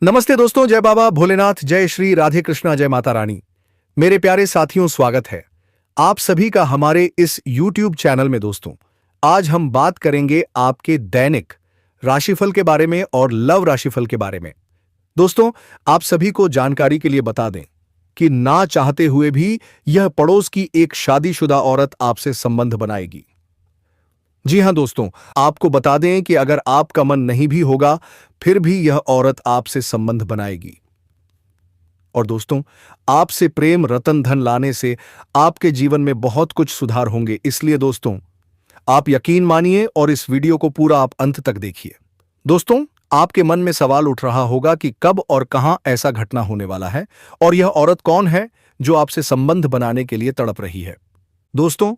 नमस्ते दोस्तों, जय बाबा भोलेनाथ, जय श्री राधे कृष्णा, जय माता रानी। मेरे प्यारे साथियों, स्वागत है आप सभी का हमारे इस YouTube चैनल में। दोस्तों, आज हम बात करेंगे आपके दैनिक राशिफल के बारे में और लव राशिफल के बारे में। दोस्तों, आप सभी को जानकारी के लिए बता दें कि ना चाहते हुए भी यह पड़ोस की एक शादीशुदा औरत आपसे संबंध बनाएगी। जी हां दोस्तों, आपको बता दें कि अगर आपका मन नहीं भी होगा, फिर भी यह औरत आपसे संबंध बनाएगी। और दोस्तों, आपसे प्रेम रतन धन लाने से आपके जीवन में बहुत कुछ सुधार होंगे। इसलिए दोस्तों, आप यकीन मानिए और इस वीडियो को पूरा आप अंत तक देखिए। दोस्तों, आपके मन में सवाल उठ रहा होगा कि कब और कहां ऐसा घटना होने वाला है और यह औरत कौन है जो आपसे संबंध बनाने के लिए तड़प रही है। दोस्तों,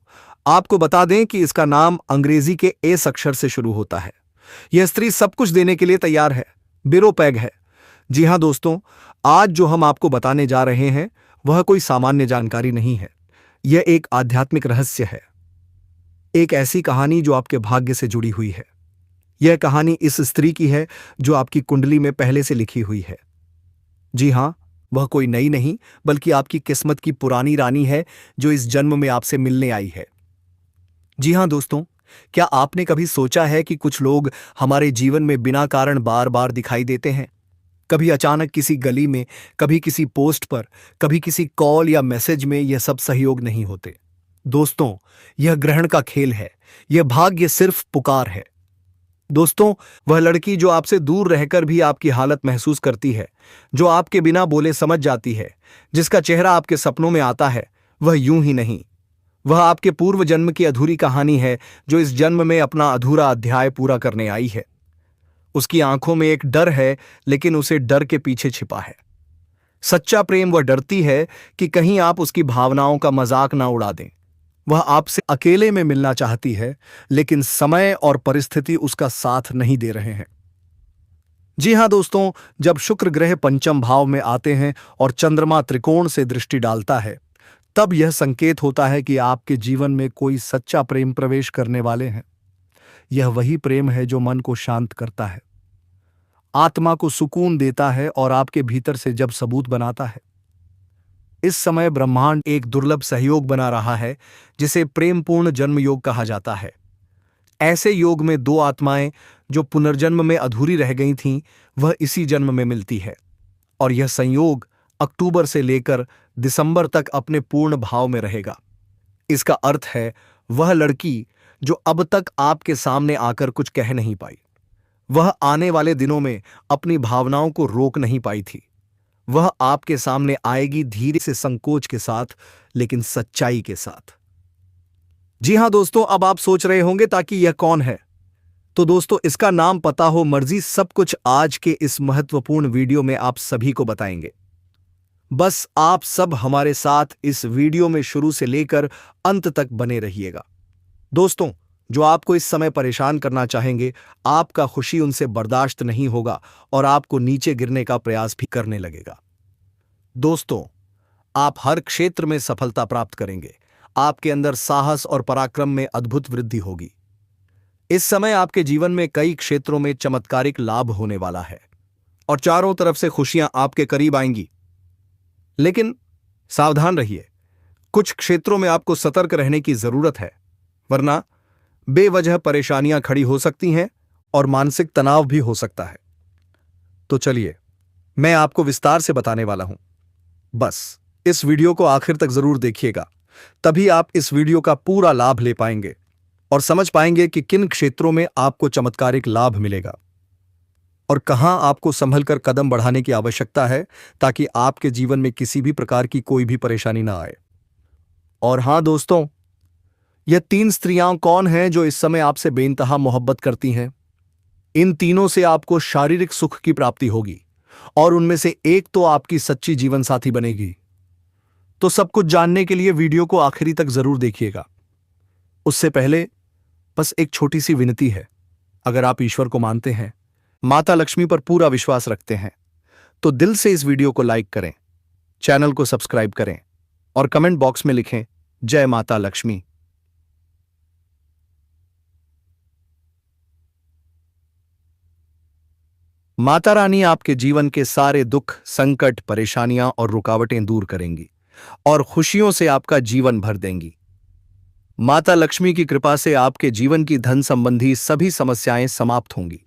आपको बता दें कि इसका नाम अंग्रेजी के एस अक्षर से शुरू होता है। यह स्त्री सब कुछ देने के लिए तैयार है, बिरोपैग है। जी हां दोस्तों, आज जो हम आपको बताने जा रहे हैं वह कोई सामान्य जानकारी नहीं है। यह एक आध्यात्मिक रहस्य है, एक ऐसी कहानी जो आपके भाग्य से जुड़ी हुई है। यह कहानी इस स्त्री की है जो आपकी कुंडली में पहले से लिखी हुई है। जी हां, वह कोई नई नहीं बल्कि आपकी किस्मत की पुरानी रानी है जो इस जन्म में आपसे मिलने आई है। जी हां दोस्तों, क्या आपने कभी सोचा है कि कुछ लोग हमारे जीवन में बिना कारण बार बार दिखाई देते हैं? कभी अचानक किसी गली में, कभी किसी पोस्ट पर, कभी किसी कॉल या मैसेज में। यह सब सहयोग नहीं होते दोस्तों, यह ग्रहण का खेल है। यह भाग्य सिर्फ पुकार है। दोस्तों, वह लड़की जो आपसे दूर रहकर भी आपकी हालत महसूस करती है, जो आपके बिना बोले समझ जाती है, जिसका चेहरा आपके सपनों में आता है, वह यूं ही नहीं, वह आपके पूर्व जन्म की अधूरी कहानी है जो इस जन्म में अपना अधूरा अध्याय पूरा करने आई है। उसकी आंखों में एक डर है, लेकिन उसे डर के पीछे छिपा है सच्चा प्रेम। वह डरती है कि कहीं आप उसकी भावनाओं का मजाक ना उड़ा दें। वह आपसे अकेले में मिलना चाहती है, लेकिन समय और परिस्थिति उसका साथ नहीं दे रहे हैं। जी हां दोस्तों, जब शुक्र ग्रह पंचम भाव में आते हैं और चंद्रमा त्रिकोण से दृष्टि डालता है, तब यह संकेत होता है कि आपके जीवन में कोई सच्चा प्रेम प्रवेश करने वाले हैं। यह वही प्रेम है जो मन को शांत करता है, आत्मा को सुकून देता है और आपके भीतर से जब सबूत बनाता है। इस समय ब्रह्मांड एक दुर्लभ सहयोग बना रहा है जिसे प्रेमपूर्ण जन्म योग कहा जाता है। ऐसे योग में दो आत्माएं जो पुनर्जन्म में अधूरी रह गई थीं, वह इसी जन्म में मिलती है। और यह संयोग अक्टूबर से लेकर दिसंबर तक अपने पूर्ण भाव में रहेगा। इसका अर्थ है, वह लड़की जो अब तक आपके सामने आकर कुछ कह नहीं पाई, वह आने वाले दिनों में अपनी भावनाओं को रोक नहीं पाई थी। वह आपके सामने आएगी धीरे से, संकोच के साथ, लेकिन सच्चाई के साथ। जी हां दोस्तों, अब आप सोच रहे होंगे ताकि यह कौन है? तो दोस्तों, इसका नाम पता हो मर्जी, सब कुछ आज के इस महत्वपूर्ण वीडियो में आप सभी को बताएंगे। बस आप सब हमारे साथ इस वीडियो में शुरू से लेकर अंत तक बने रहिएगा। दोस्तों, जो आपको इस समय परेशान करना चाहेंगे, आपका खुशी उनसे बर्दाश्त नहीं होगा और आपको नीचे गिरने का प्रयास भी करने लगेगा। दोस्तों, आप हर क्षेत्र में सफलता प्राप्त करेंगे। आपके अंदर साहस और पराक्रम में अद्भुत वृद्धि होगी। इस समय आपके जीवन में कई क्षेत्रों में चमत्कारिक लाभ होने वाला है और चारों तरफ से खुशियां आपके करीब आएंगी। लेकिन सावधान रहिए, कुछ क्षेत्रों में आपको सतर्क रहने की जरूरत है, वरना बेवजह परेशानियां खड़ी हो सकती हैं और मानसिक तनाव भी हो सकता है। तो चलिए, मैं आपको विस्तार से बताने वाला हूं। बस इस वीडियो को आखिर तक जरूर देखिएगा, तभी आप इस वीडियो का पूरा लाभ ले पाएंगे और समझ पाएंगे कि किन क्षेत्रों में आपको चमत्कारिक लाभ मिलेगा और कहां आपको संभलकर कदम बढ़ाने की आवश्यकता है, ताकि आपके जीवन में किसी भी प्रकार की कोई भी परेशानी ना आए। और हां दोस्तों, यह 3 स्त्रियां कौन हैं जो इस समय आपसे बेइंतहा मोहब्बत करती हैं? इन तीनों से आपको शारीरिक सुख की प्राप्ति होगी और उनमें से एक तो आपकी सच्ची जीवन साथी बनेगी। तो सब कुछ जानने के लिए वीडियो को आखिरी तक जरूर देखिएगा। उससे पहले बस एक छोटी सी विनती है, अगर आप ईश्वर को मानते हैं, माता लक्ष्मी पर पूरा विश्वास रखते हैं, तो दिल से इस वीडियो को लाइक करें, चैनल को सब्सक्राइब करें और कमेंट बॉक्स में लिखें जय माता लक्ष्मी। माता रानी आपके जीवन के सारे दुख, संकट, परेशानियां और रुकावटें दूर करेंगी और खुशियों से आपका जीवन भर देंगी। माता लक्ष्मी की कृपा से आपके जीवन की धन संबंधी सभी समस्याएं समाप्त होंगी।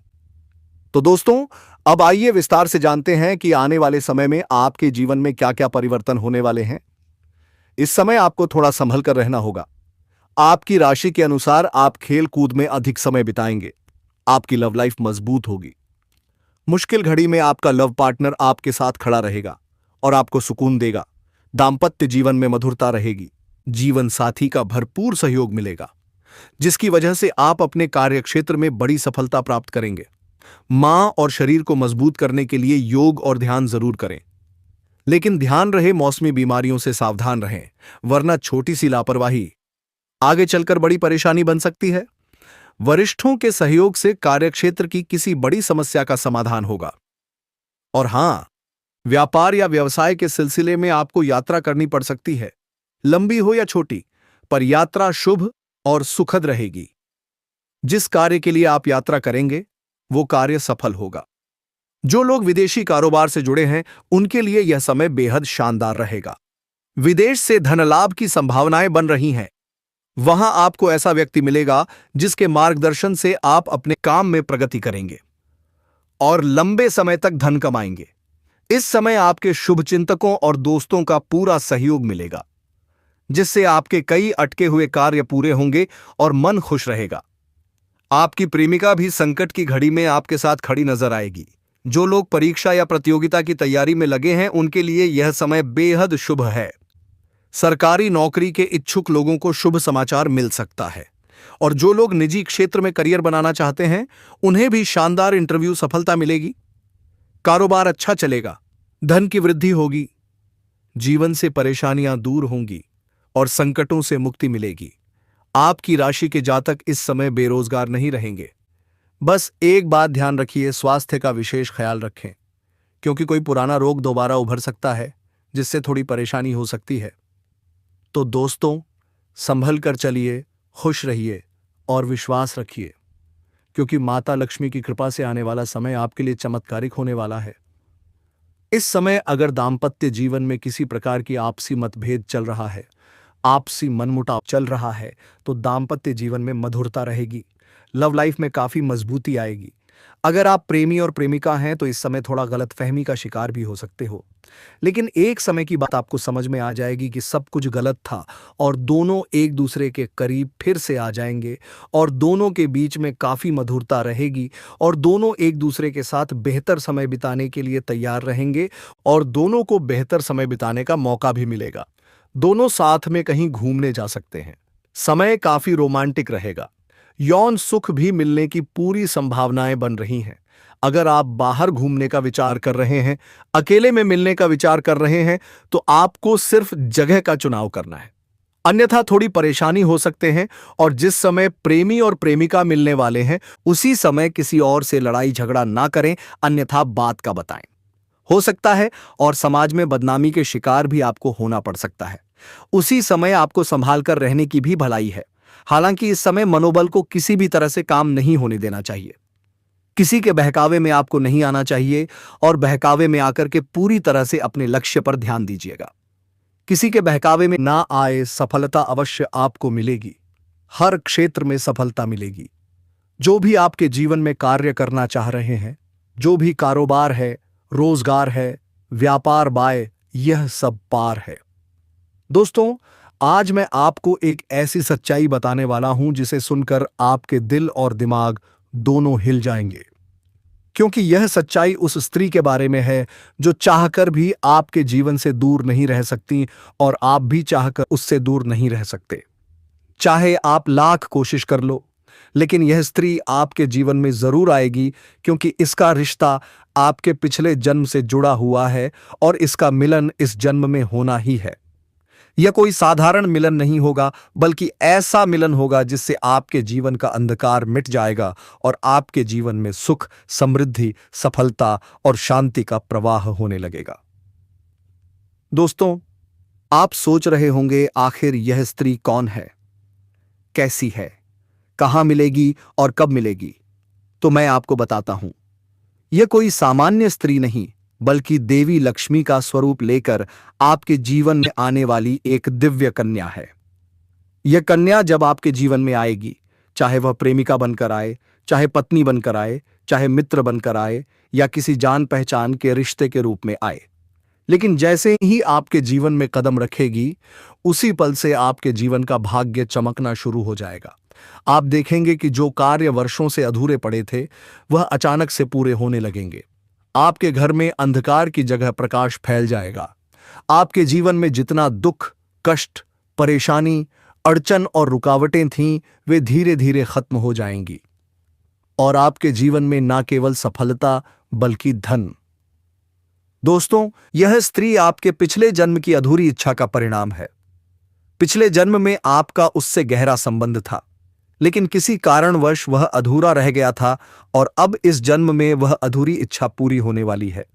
तो दोस्तों, अब आइए विस्तार से जानते हैं कि आने वाले समय में आपके जीवन में क्या-क्या परिवर्तन होने वाले हैं। इस समय आपको थोड़ा संभल कर रहना होगा। आपकी राशि के अनुसार आप खेल कूद में अधिक समय बिताएंगे। आपकी लव लाइफ मजबूत होगी। मुश्किल घड़ी में आपका लव पार्टनर आपके साथ खड़ा रहेगा और आपको सुकून देगा। दाम्पत्य जीवन में मधुरता रहेगी। जीवन साथी का भरपूर सहयोग मिलेगा, जिसकी वजह से आप अपने कार्यक्षेत्र में बड़ी सफलता प्राप्त करेंगे। मां और शरीर को मजबूत करने के लिए योग और ध्यान जरूर करें, लेकिन ध्यान रहे मौसमी बीमारियों से सावधान रहें, वरना छोटी सी लापरवाही आगे चलकर बड़ी परेशानी बन सकती है। वरिष्ठों के सहयोग से कार्यक्षेत्र की किसी बड़ी समस्या का समाधान होगा। और हां, व्यापार या व्यवसाय के सिलसिले में आपको यात्रा करनी पड़ सकती है। लंबी हो या छोटी, पर यात्रा शुभ और सुखद रहेगी। जिस कार्य के लिए आप यात्रा करेंगे, वो कार्य सफल होगा। जो लोग विदेशी कारोबार से जुड़े हैं, उनके लिए यह समय बेहद शानदार रहेगा। विदेश से धन लाभ की संभावनाएं बन रही हैं। वहां आपको ऐसा व्यक्ति मिलेगा जिसके मार्गदर्शन से आप अपने काम में प्रगति करेंगे और लंबे समय तक धन कमाएंगे। इस समय आपके शुभचिंतकों और दोस्तों का पूरा सहयोग मिलेगा, जिससे आपके कई अटके हुए कार्य पूरे होंगे और मन खुश रहेगा। आपकी प्रेमिका भी संकट की घड़ी में आपके साथ खड़ी नजर आएगी। जो लोग परीक्षा या प्रतियोगिता की तैयारी में लगे हैं, उनके लिए यह समय बेहद शुभ है। सरकारी नौकरी के इच्छुक लोगों को शुभ समाचार मिल सकता है, और जो लोग निजी क्षेत्र में करियर बनाना चाहते हैं, उन्हें भी शानदार इंटरव्यू सफलता मिलेगी। कारोबार अच्छा चलेगा, धन की वृद्धि होगी, जीवन से परेशानियां दूर होंगी और संकटों से मुक्ति मिलेगी। आपकी राशि के जातक इस समय बेरोजगार नहीं रहेंगे। बस एक बात ध्यान रखिए, स्वास्थ्य का विशेष ख्याल रखें, क्योंकि कोई पुराना रोग दोबारा उभर सकता है, जिससे थोड़ी परेशानी हो सकती है। तो दोस्तों, संभल कर चलिए, खुश रहिए और विश्वास रखिए, क्योंकि माता लक्ष्मी की कृपा से आने वाला समय आपके लिए चमत्कारिक होने वाला है। इस समय अगर दाम्पत्य जीवन में किसी प्रकार की आपसी मतभेद चल रहा है, आपसी मनमुटाव चल रहा है, तो दाम्पत्य जीवन में मधुरता रहेगी। लव लाइफ में काफी मजबूती आएगी। अगर आप प्रेमी और प्रेमिका हैं, तो इस समय थोड़ा गलतफहमी का शिकार भी हो सकते हो, लेकिन एक समय की बात आपको समझ में आ जाएगी कि सब कुछ गलत था और दोनों एक दूसरे के करीब फिर से आ जाएंगे और दोनों के बीच में काफी मधुरता रहेगी और दोनों एक दूसरे के साथ बेहतर समय बिताने के लिए तैयार रहेंगे और दोनों को बेहतर समय बिताने का मौका भी मिलेगा। दोनों साथ में कहीं घूमने जा सकते हैं। समय काफी रोमांटिक रहेगा। यौन सुख भी मिलने की पूरी संभावनाएं बन रही हैं। अगर आप बाहर घूमने का विचार कर रहे हैं, अकेले में मिलने का विचार कर रहे हैं, तो आपको सिर्फ जगह का चुनाव करना है, अन्यथा थोड़ी परेशानी हो सकते हैं। और जिस समय प्रेमी और प्रेमिका मिलने वाले हैं, उसी समय किसी और से लड़ाई झगड़ा ना करें, अन्यथा बात का बताएं। हो सकता है और समाज में बदनामी के शिकार भी आपको होना पड़ सकता है। उसी समय आपको संभाल कर रहने की भी भलाई है। हालांकि इस समय मनोबल को किसी भी तरह से काम नहीं होने देना चाहिए। किसी के बहकावे में आपको नहीं आना चाहिए और बहकावे में आकर के पूरी तरह से अपने लक्ष्य पर ध्यान दीजिएगा। किसी के बहकावे में ना आए, सफलता अवश्य आपको मिलेगी। हर क्षेत्र में सफलता मिलेगी। जो भी आपके जीवन में कार्य करना चाह रहे हैं, जो भी कारोबार है, रोजगार है, व्यापार बाय, यह सब पार है। दोस्तों, आज मैं आपको एक ऐसी सच्चाई बताने वाला हूं जिसे सुनकर आपके दिल और दिमाग दोनों हिल जाएंगे, क्योंकि यह सच्चाई उस स्त्री के बारे में है जो चाहकर भी आपके जीवन से दूर नहीं रह सकती और आप भी चाहकर उससे दूर नहीं रह सकते। चाहे आप लाख कोशिश कर लो, लेकिन यह स्त्री आपके जीवन में जरूर आएगी, क्योंकि इसका रिश्ता आपके पिछले जन्म से जुड़ा हुआ है और इसका मिलन इस जन्म में होना ही है। यह कोई साधारण मिलन नहीं होगा, बल्कि ऐसा मिलन होगा जिससे आपके जीवन का अंधकार मिट जाएगा और आपके जीवन में सुख, समृद्धि, सफलता और शांति का प्रवाह होने लगेगा। दोस्तों, आप सोच रहे होंगे, आखिर यह स्त्री कौन है, कैसी है, कहां मिलेगी और कब मिलेगी? तो मैं आपको बताता हूं। यह कोई सामान्य स्त्री नहीं, बल्कि देवी लक्ष्मी का स्वरूप लेकर आपके जीवन में आने वाली एक दिव्य कन्या है। यह कन्या जब आपके जीवन में आएगी, चाहे वह प्रेमिका बनकर आए, चाहे पत्नी बनकर आए, चाहे मित्र बनकर आए या किसी जान पहचान के रिश्ते के रूप में आए, लेकिन जैसे ही आपके जीवन में कदम रखेगी, उसी पल से आपके जीवन का भाग्य चमकना शुरू हो जाएगा। आप देखेंगे कि जो कार्य वर्षों से अधूरे पड़े थे, वह अचानक से पूरे होने लगेंगे। आपके घर में अंधकार की जगह प्रकाश फैल जाएगा। आपके जीवन में जितना दुख, कष्ट, परेशानी, अड़चन और रुकावटें थीं, वे धीरे धीरे खत्म हो जाएंगी और आपके जीवन में न केवल सफलता बल्कि धन। दोस्तों, यह स्त्री आपके पिछले जन्म की अधूरी इच्छा का परिणाम है। पिछले जन्म में आपका उससे गहरा संबंध था, लेकिन किसी कारणवश वह अधूरा रह गया था और अब इस जन्म में वह अधूरी इच्छा पूरी होने वाली है।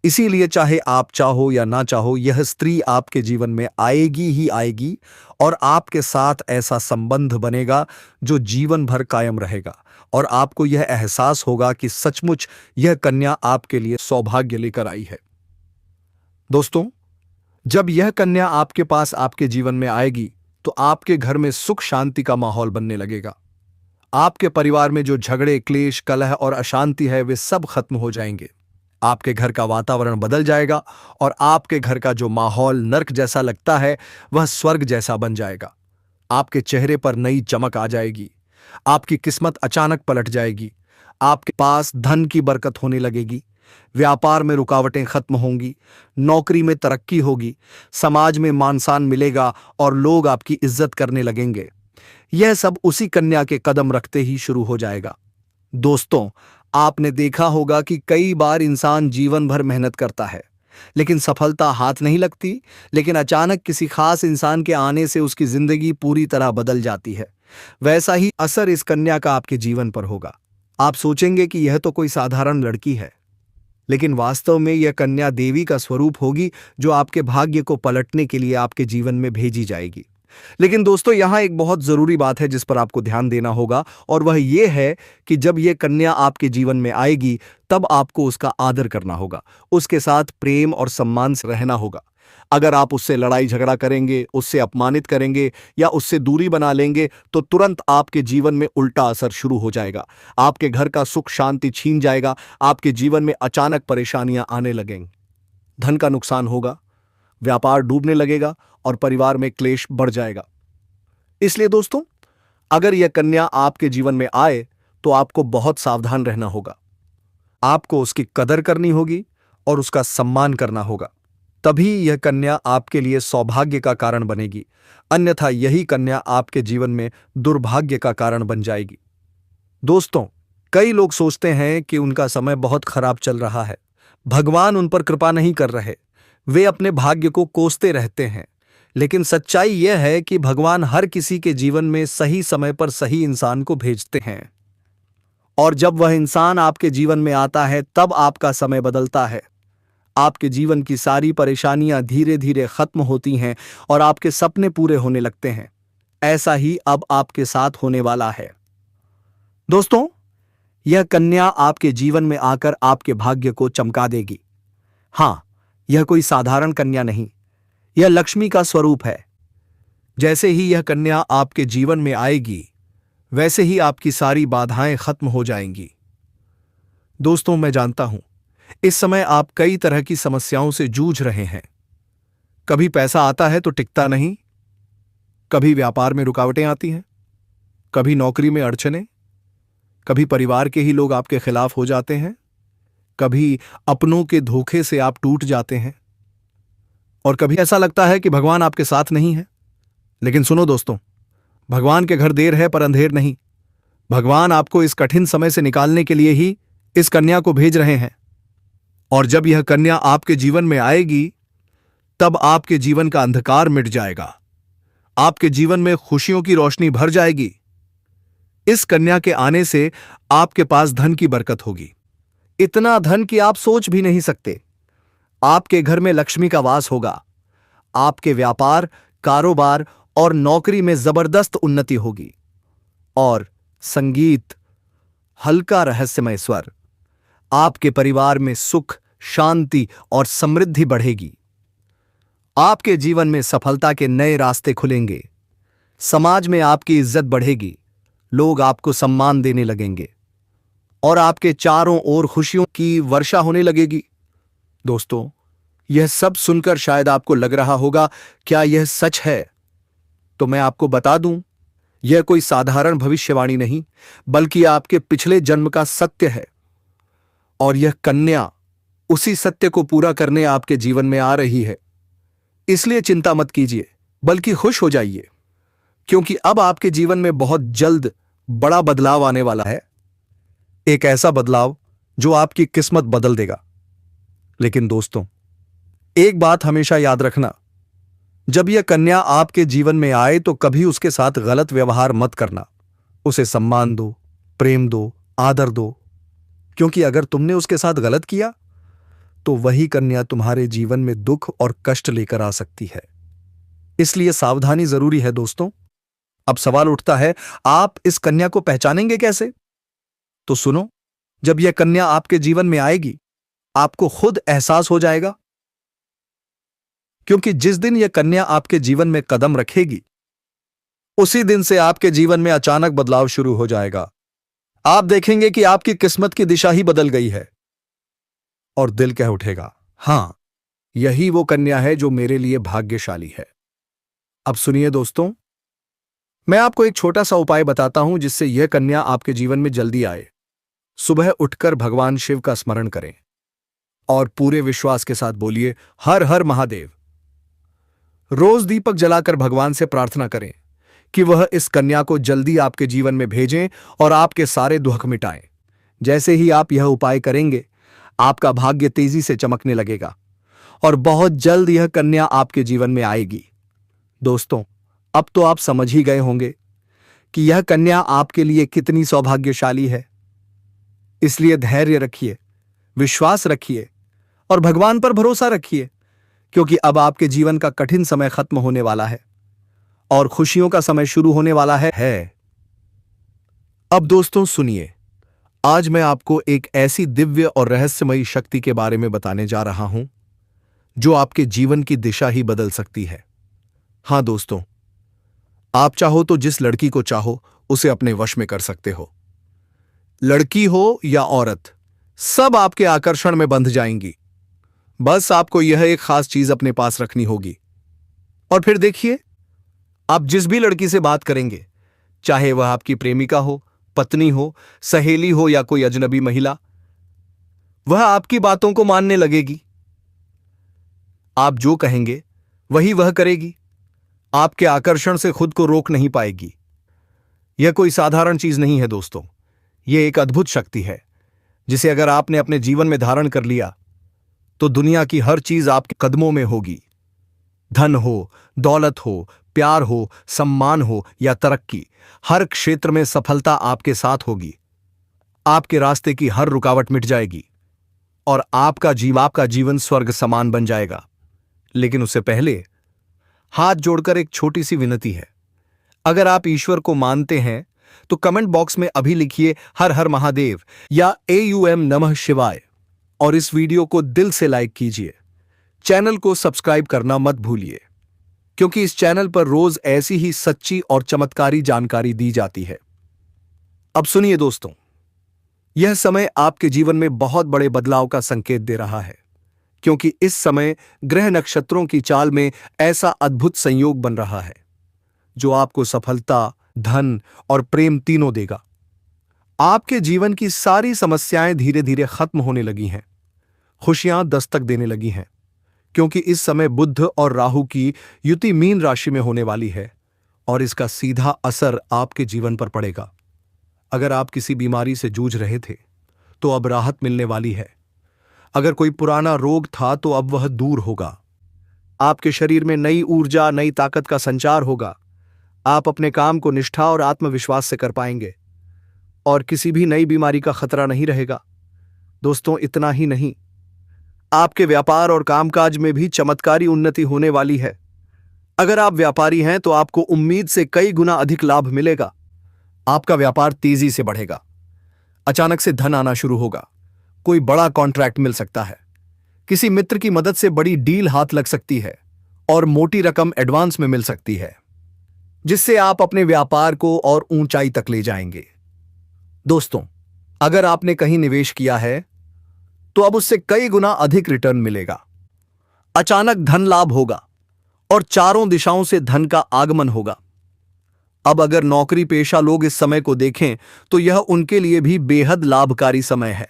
इसीलिए चाहे आप चाहो या ना चाहो, यह स्त्री आपके जीवन में आएगी ही आएगी और आपके साथ ऐसा संबंध बनेगा जो जीवन भर कायम रहेगा और आपको यह एहसास होगा कि सचमुच यह कन्या आपके लिए सौभाग्य लेकर आई है। दोस्तों, जब यह कन्या आपके पास आपके जीवन में आएगी तो आपके घर में सुख शांति का माहौल बनने लगेगा। आपके परिवार में जो झगड़े, क्लेश, कलह और अशांति है, वे सब खत्म हो जाएंगे। आपके घर का वातावरण बदल जाएगा और आपके घर का जो माहौल नर्क जैसा लगता है, वह स्वर्ग जैसा बन जाएगा। आपके चेहरे पर नई चमक आ जाएगी। आपकी किस्मत अचानक पलट जाएगी। आपके पास धन की बरकत होने लगेगी। व्यापार में रुकावटें खत्म होंगी। नौकरी में तरक्की होगी। समाज में मान सम्मान मिलेगा और लोग आपकी इज्जत करने लगेंगे। यह सब उसी कन्या के कदम रखते ही शुरू हो जाएगा। दोस्तों, आपने देखा होगा कि कई बार इंसान जीवन भर मेहनत करता है, लेकिन सफलता हाथ नहीं लगती। लेकिन अचानक किसी खास इंसान के आने से उसकी जिंदगी पूरी तरह बदल जाती है। वैसा ही असर इस कन्या का आपके जीवन पर होगा। आप सोचेंगे कि यह तो कोई साधारण लड़की है, लेकिन वास्तव में यह कन्या देवी का स्वरूप होगी जो आपके भाग्य को पलटने के लिए आपके जीवन में भेजी जाएगी। लेकिन दोस्तों, यहां एक बहुत जरूरी बात है जिस पर आपको ध्यान देना होगा, और वह यह है कि जब यह कन्या आपके जीवन में आएगी, तब आपको उसका आदर करना होगा, उसके साथ प्रेम और सम्मान से रहना होगा। अगर आप उससे लड़ाई झगड़ा करेंगे, उससे अपमानित करेंगे या उससे दूरी बना लेंगे, तो तुरंत आपके जीवन में उल्टा असर शुरू हो जाएगा। आपके घर का सुख शांति छीन जाएगा। आपके जीवन में अचानक परेशानियां आने लगेंगी। धन का नुकसान होगा, व्यापार डूबने लगेगा और परिवार में क्लेश बढ़ जाएगा। इसलिए दोस्तों, अगर यह कन्या आपके जीवन में आए तो आपको बहुत सावधान रहना होगा। आपको उसकी कदर करनी होगी और उसका सम्मान करना होगा। तभी यह कन्या आपके लिए सौभाग्य का कारण बनेगी, अन्यथा यही कन्या आपके जीवन में दुर्भाग्य का कारण बन जाएगी। दोस्तों, कई लोग सोचते हैं कि उनका समय बहुत खराब चल रहा है, भगवान उन पर कृपा नहीं कर रहे, वे अपने भाग्य को कोसते रहते हैं। लेकिन सच्चाई यह है कि भगवान हर किसी के जीवन में सही समय पर सही इंसान को भेजते हैं, और जब वह इंसान आपके जीवन में आता है, तब आपका समय बदलता है। आपके जीवन की सारी परेशानियां धीरे धीरे खत्म होती हैं और आपके सपने पूरे होने लगते हैं। ऐसा ही अब आपके साथ होने वाला है। दोस्तों, यह कन्या आपके जीवन में आकर आपके भाग्य को चमका देगी। हां, यह कोई साधारण कन्या नहीं, यह लक्ष्मी का स्वरूप है। जैसे ही यह कन्या आपके जीवन में आएगी, वैसे ही आपकी सारी बाधाएं खत्म हो जाएंगी। दोस्तों, मैं जानता हूं इस समय आप कई तरह की समस्याओं से जूझ रहे हैं। कभी पैसा आता है तो टिकता नहीं, कभी व्यापार में रुकावटें आती हैं, कभी नौकरी में अड़चनें, कभी परिवार के ही लोग आपके खिलाफ हो जाते हैं, कभी अपनों के धोखे से आप टूट जाते हैं, और कभी ऐसा लगता है कि भगवान आपके साथ नहीं है। लेकिन सुनो दोस्तों, भगवान के घर देर है पर अंधेर नहीं। भगवान आपको इस कठिन समय से निकालने के लिए ही इस कन्या को भेज रहे हैं। और जब यह कन्या आपके जीवन में आएगी, तब आपके जीवन का अंधकार मिट जाएगा। आपके जीवन में खुशियों की रोशनी भर जाएगी। इस कन्या के आने से आपके पास धन की बरकत होगी, इतना धन कि आप सोच भी नहीं सकते। आपके घर में लक्ष्मी का वास होगा। आपके व्यापार, कारोबार और नौकरी में जबरदस्त उन्नति होगी। और संगीत, हल्का रहस्यमय स्वर, आपके परिवार में सुख, शांति और समृद्धि बढ़ेगी। आपके जीवन में सफलता के नए रास्ते खुलेंगे। समाज में आपकी इज्जत बढ़ेगी। लोग आपको सम्मान देने लगेंगे और आपके चारों ओर खुशियों की वर्षा होने लगेगी। दोस्तों, यह सब सुनकर शायद आपको लग रहा होगा, क्या यह सच है? तो मैं आपको बता दूं, यह कोई साधारण भविष्यवाणी नहीं, बल्कि आपके पिछले जन्म का सत्य है। और यह कन्या उसी सत्य को पूरा करने आपके जीवन में आ रही है। इसलिए चिंता मत कीजिए, बल्कि खुश हो जाइए, क्योंकि अब आपके जीवन में बहुत जल्द बड़ा बदलाव आने वाला है। एक ऐसा बदलाव जो आपकी किस्मत बदल देगा। लेकिन दोस्तों, एक बात हमेशा याद रखना, जब यह कन्या आपके जीवन में आए तो कभी उसके साथ गलत व्यवहार मत करना। उसे सम्मान दो, प्रेम दो, आदर दो, क्योंकि अगर तुमने उसके साथ गलत किया तो वही कन्या तुम्हारे जीवन में दुख और कष्ट लेकर आ सकती है। इसलिए सावधानी जरूरी है दोस्तों। अब सवाल उठता है, आप इस कन्या को पहचानेंगे कैसे? तो सुनो, जब यह कन्या आपके जीवन में आएगी, आपको खुद एहसास हो जाएगा, क्योंकि जिस दिन यह कन्या आपके जीवन में कदम रखेगी, उसी दिन से आपके जीवन में अचानक बदलाव शुरू हो जाएगा। आप देखेंगे कि आपकी किस्मत की दिशा ही बदल गई है और दिल कह उठेगा, हां, यही वो कन्या है जो मेरे लिए भाग्यशाली है। अब सुनिए दोस्तों, मैं आपको एक छोटा सा उपाय बताता हूं जिससे यह कन्या आपके जीवन में जल्दी आए। सुबह उठकर भगवान शिव का स्मरण करें और पूरे विश्वास के साथ बोलिए, हर हर महादेव। रोज दीपक जलाकर भगवान से प्रार्थना करें कि वह इस कन्या को जल्दी आपके जीवन में भेजें और आपके सारे दुख मिटाएं। जैसे ही आप यह उपाय करेंगे, आपका भाग्य तेजी से चमकने लगेगा और बहुत जल्द यह कन्या आपके जीवन में आएगी। दोस्तों, अब तो आप समझ ही गए होंगे कि यह कन्या आपके लिए कितनी सौभाग्यशाली है। इसलिए धैर्य रखिए, विश्वास रखिए और भगवान पर भरोसा रखिए, क्योंकि अब आपके जीवन का कठिन समय खत्म होने वाला है और खुशियों का समय शुरू होने वाला है। अब दोस्तों सुनिए, आज मैं आपको एक ऐसी दिव्य और रहस्यमयी शक्ति के बारे में बताने जा रहा हूं जो आपके जीवन की दिशा ही बदल सकती है। हां दोस्तों, आप चाहो तो जिस लड़की को चाहो उसे अपने वश में कर सकते हो। लड़की हो या औरत, सब आपके आकर्षण में बंध जाएंगी। बस आपको यह एक खास चीज अपने पास रखनी होगी। और फिर देखिए, आप जिस भी लड़की से बात करेंगे, चाहे वह आपकी प्रेमिका हो, पत्नी हो, सहेली हो या कोई अजनबी महिला, वह आपकी बातों को मानने लगेगी। आप जो कहेंगे वही वह करेगी। आपके आकर्षण से खुद को रोक नहीं पाएगी। यह कोई साधारण चीज नहीं है दोस्तों, यह एक अद्भुत शक्ति है जिसे अगर आपने अपने जीवन में धारण कर लिया तो दुनिया की हर चीज आपके कदमों में होगी। धन हो, दौलत हो, प्यार हो, सम्मान हो या तरक्की, हर क्षेत्र में सफलता आपके साथ होगी। आपके रास्ते की हर रुकावट मिट जाएगी और आपका जीवन स्वर्ग समान बन जाएगा। लेकिन उससे पहले हाथ जोड़कर एक छोटी सी विनती है। अगर आप ईश्वर को मानते हैं तो कमेंट बॉक्स में अभी लिखिए हर हर महादेव या AUM नमः शिवाय और इस वीडियो को दिल से लाइक कीजिए। चैनल को सब्सक्राइब करना मत भूलिए, क्योंकि इस चैनल पर रोज ऐसी ही सच्ची और चमत्कारी जानकारी दी जाती है। अब सुनिए दोस्तों, यह समय आपके जीवन में बहुत बड़े बदलाव का संकेत दे रहा है, क्योंकि इस समय ग्रह नक्षत्रों की चाल में ऐसा अद्भुत संयोग बन रहा है जो आपको सफलता, धन और प्रेम तीनों देगा। आपके जीवन की सारी समस्याएं धीरे धीरे खत्म होने लगी हैं। खुशियां दस्तक देने लगी हैं, क्योंकि इस समय बुध और राहु की युति मीन राशि में होने वाली है और इसका सीधा असर आपके जीवन पर पड़ेगा। अगर आप किसी बीमारी से जूझ रहे थे तो अब राहत मिलने वाली है। अगर कोई पुराना रोग था तो अब वह दूर होगा। आपके शरीर में नई ऊर्जा, नई ताकत का संचार होगा। आप अपने काम को निष्ठा और आत्मविश्वास से कर पाएंगे और किसी भी नई बीमारी का खतरा नहीं रहेगा। दोस्तों, इतना ही नहीं, आपके व्यापार और कामकाज में भी चमत्कारी उन्नति होने वाली है। अगर आप व्यापारी हैं तो आपको उम्मीद से कई गुना अधिक लाभ मिलेगा। आपका व्यापार तेजी से बढ़ेगा। अचानक से धन आना शुरू होगा। कोई बड़ा कॉन्ट्रैक्ट मिल सकता है, किसी मित्र की मदद से बड़ी डील हाथ लग सकती है और मोटी रकम एडवांस में मिल सकती है, जिससे आप अपने व्यापार को और ऊंचाई तक ले जाएंगे। दोस्तों, अगर आपने कहीं निवेश किया है तो अब उससे कई गुना अधिक रिटर्न मिलेगा। अचानक धन लाभ होगा और चारों दिशाओं से धन का आगमन होगा। अब अगर नौकरी पेशा लोग इस समय को देखें तो यह उनके लिए भी बेहद लाभकारी समय है।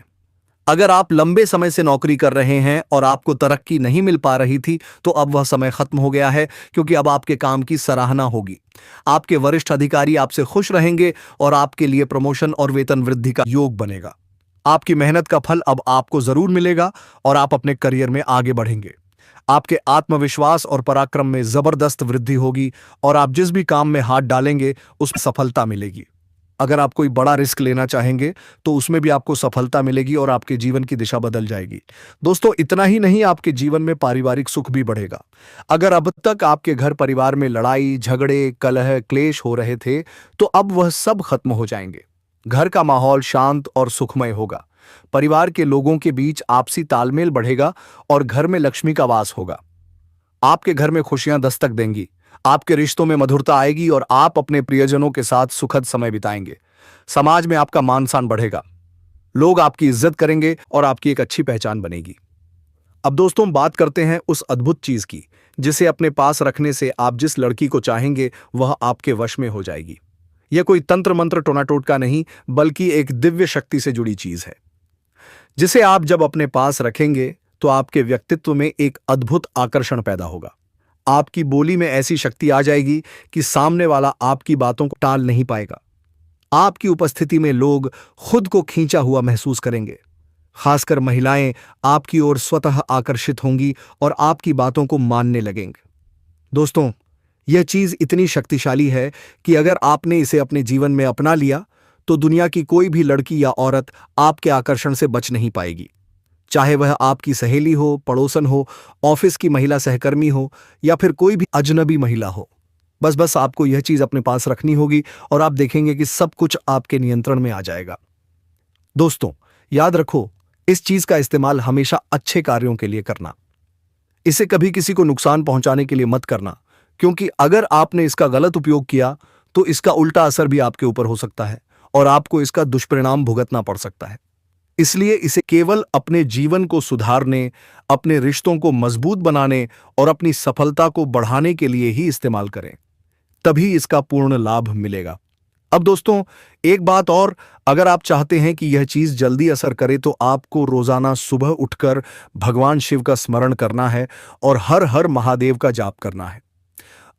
अगर आप लंबे समय से नौकरी कर रहे हैं और आपको तरक्की नहीं मिल पा रही थी तो अब वह समय खत्म हो गया है, क्योंकि अब आपके काम की सराहना होगी। आपके वरिष्ठ अधिकारी आपसे खुश रहेंगे और आपके लिए प्रमोशन और वेतन वृद्धि का योग बनेगा। आपकी मेहनत का फल अब आपको जरूर मिलेगा और आप अपने करियर में आगे बढ़ेंगे। आपके आत्मविश्वास और पराक्रम में जबरदस्त वृद्धि होगी और आप जिस भी काम में हाथ डालेंगे उसमें सफलता मिलेगी। अगर आप कोई बड़ा रिस्क लेना चाहेंगे तो उसमें भी आपको सफलता मिलेगी और आपके जीवन की दिशा बदल जाएगी। दोस्तों, इतना ही नहीं, आपके जीवन में पारिवारिक सुख भी बढ़ेगा। अगर अब तक आपके घर परिवार में लड़ाई झगड़े कलह क्लेश हो रहे थे तो अब वह सब खत्म हो जाएंगे। घर का माहौल शांत और सुखमय होगा। परिवार के लोगों के बीच आपसी तालमेल बढ़ेगा और घर में लक्ष्मी का वास होगा। आपके घर में खुशियां दस्तक देंगी, आपके रिश्तों में मधुरता आएगी और आप अपने प्रियजनों के साथ सुखद समय बिताएंगे। समाज में आपका मान सम्मान बढ़ेगा, लोग आपकी इज्जत करेंगे और आपकी एक अच्छी पहचान बनेगी। अब दोस्तों, बात करते हैं उस अद्भुत चीज की जिसे अपने पास रखने से आप जिस लड़की को चाहेंगे वह आपके वश में हो जाएगी। यह कोई तंत्र मंत्र टोना टोटका नहीं, बल्कि एक दिव्य शक्ति से जुड़ी चीज है, जिसे आप जब अपने पास रखेंगे तो आपके व्यक्तित्व में एक अद्भुत आकर्षण पैदा होगा। आपकी बोली में ऐसी शक्ति आ जाएगी कि सामने वाला आपकी बातों को टाल नहीं पाएगा। आपकी उपस्थिति में लोग खुद को खींचा हुआ महसूस करेंगे। खासकर महिलाएं आपकी ओर स्वतः आकर्षित होंगी और आपकी बातों को मानने लगेंगे। दोस्तों, यह चीज इतनी शक्तिशाली है कि अगर आपने इसे अपने जीवन में अपना लिया तो दुनिया की कोई भी लड़की या औरत आपके आकर्षण से बच नहीं पाएगी। चाहे वह आपकी सहेली हो, पड़ोसन हो, ऑफिस की महिला सहकर्मी हो या फिर कोई भी अजनबी महिला हो। बस आपको यह चीज अपने पास रखनी होगी और आप देखेंगे कि सब कुछ आपके नियंत्रण में आ जाएगा। दोस्तों, याद रखो, इस चीज का इस्तेमाल हमेशा अच्छे कार्यों के लिए करना। इसे कभी किसी को नुकसान पहुंचाने के लिए मत करना, क्योंकि अगर आपने इसका गलत उपयोग किया तो इसका उल्टा असर भी आपके ऊपर हो सकता है और आपको इसका दुष्परिणाम भुगतना पड़ सकता है। इसलिए इसे केवल अपने जीवन को सुधारने, अपने रिश्तों को मजबूत बनाने और अपनी सफलता को बढ़ाने के लिए ही इस्तेमाल करें, तभी इसका पूर्ण लाभ मिलेगा। अब दोस्तों, एक बात और, अगर आप चाहते हैं कि यह चीज जल्दी असर करे तो आपको रोजाना सुबह उठकर भगवान शिव का स्मरण करना है और हर हर महादेव का जाप करना है।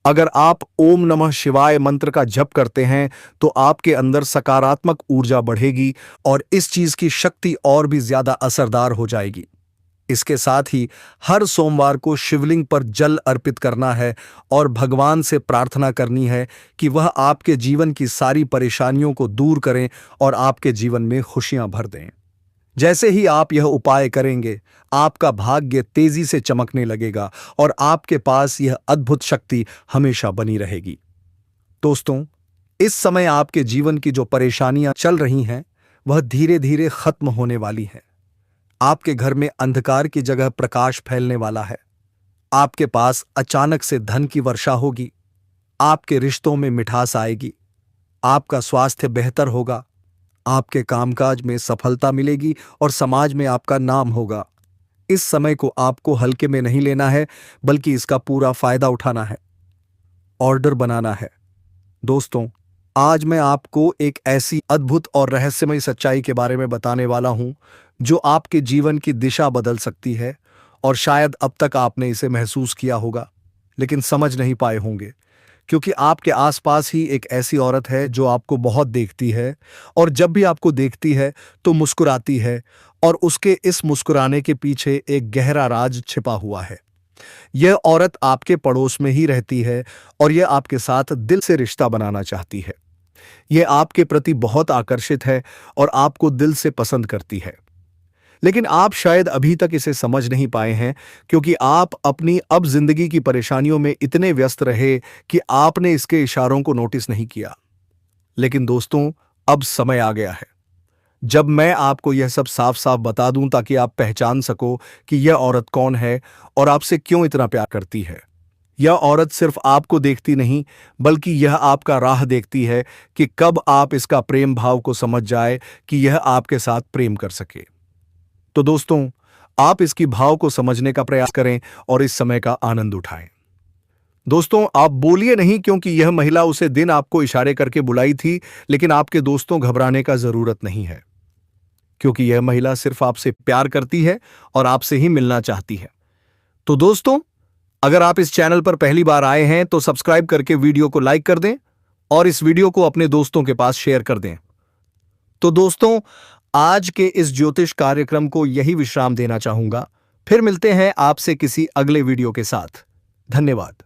अगर आप ओम नमः शिवाय मंत्र का जप करते हैं तो आपके अंदर सकारात्मक ऊर्जा बढ़ेगी और इस चीज की शक्ति और भी ज्यादा असरदार हो जाएगी। इसके साथ ही हर सोमवार को शिवलिंग पर जल अर्पित करना है और भगवान से प्रार्थना करनी है कि वह आपके जीवन की सारी परेशानियों को दूर करें और आपके जीवन में खुशियां भर दें। जैसे ही आप यह उपाय करेंगे, आपका भाग्य तेजी से चमकने लगेगा और आपके पास यह अद्भुत शक्ति हमेशा बनी रहेगी। दोस्तों, इस समय आपके जीवन की जो परेशानियां चल रही हैं, वह धीरे धीरे खत्म होने वाली हैं। आपके घर में अंधकार की जगह प्रकाश फैलने वाला है। आपके पास अचानक से धन की वर्षा होगी। आपके रिश्तों में मिठास आएगी। आपका स्वास्थ्य बेहतर होगा। आपके कामकाज में सफलता मिलेगी और समाज में आपका नाम होगा। इस समय को आपको हल्के में नहीं लेना है, बल्कि इसका पूरा फायदा उठाना है, ऑर्डर बनाना है। दोस्तों, आज मैं आपको एक ऐसी अद्भुत और रहस्यमय सच्चाई के बारे में बताने वाला हूं जो आपके जीवन की दिशा बदल सकती है और शायद अब तक आपने इसे महसूस किया होगा लेकिन समझ नहीं पाए होंगे, क्योंकि आपके आसपास ही एक ऐसी औरत है जो आपको बहुत देखती है और जब भी आपको देखती है तो मुस्कुराती है और उसके इस मुस्कुराने के पीछे एक गहरा राज छिपा हुआ है। यह औरत आपके पड़ोस में ही रहती है और यह आपके साथ दिल से रिश्ता बनाना चाहती है। यह आपके प्रति बहुत आकर्षित है और आपको दिल से पसंद करती है, लेकिन आप शायद अभी तक इसे समझ नहीं पाए हैं, क्योंकि आप अपनी अब जिंदगी की परेशानियों में इतने व्यस्त रहे कि आपने इसके इशारों को नोटिस नहीं किया। लेकिन दोस्तों, अब समय आ गया है। जब मैं आपको यह सब साफ साफ बता दूं ताकि आप पहचान सको कि यह औरत कौन है और आपसे क्यों इतना प्यार करती है। यह औरत सिर्फ आपको देखती नहीं, बल्कि यह आपका राह देखती है कि कब आप इसका प्रेम भाव को समझ जाए कि यह आपके साथ प्रेम कर सके। तो दोस्तों, आप इसकी भाव को समझने का प्रयास करें और इस समय का आनंद उठाएं। दोस्तों, आप बोलिए नहीं, क्योंकि यह महिला उसे दिन आपको इशारे करके बुलाई थी, लेकिन आपके दोस्तों घबराने का जरूरत नहीं है, क्योंकि यह महिला सिर्फ आपसे प्यार करती है और आपसे ही मिलना चाहती है। तो दोस्तों, अगर आप इस चैनल पर पहली बार आए हैं तो सब्सक्राइब करके वीडियो को लाइक कर दें और इस वीडियो को अपने दोस्तों के पास शेयर कर दें। तो दोस्तों, आज के इस ज्योतिष कार्यक्रम को यही विश्राम देना चाहूंगा। फिर मिलते हैं आपसे किसी अगले वीडियो के साथ। धन्यवाद।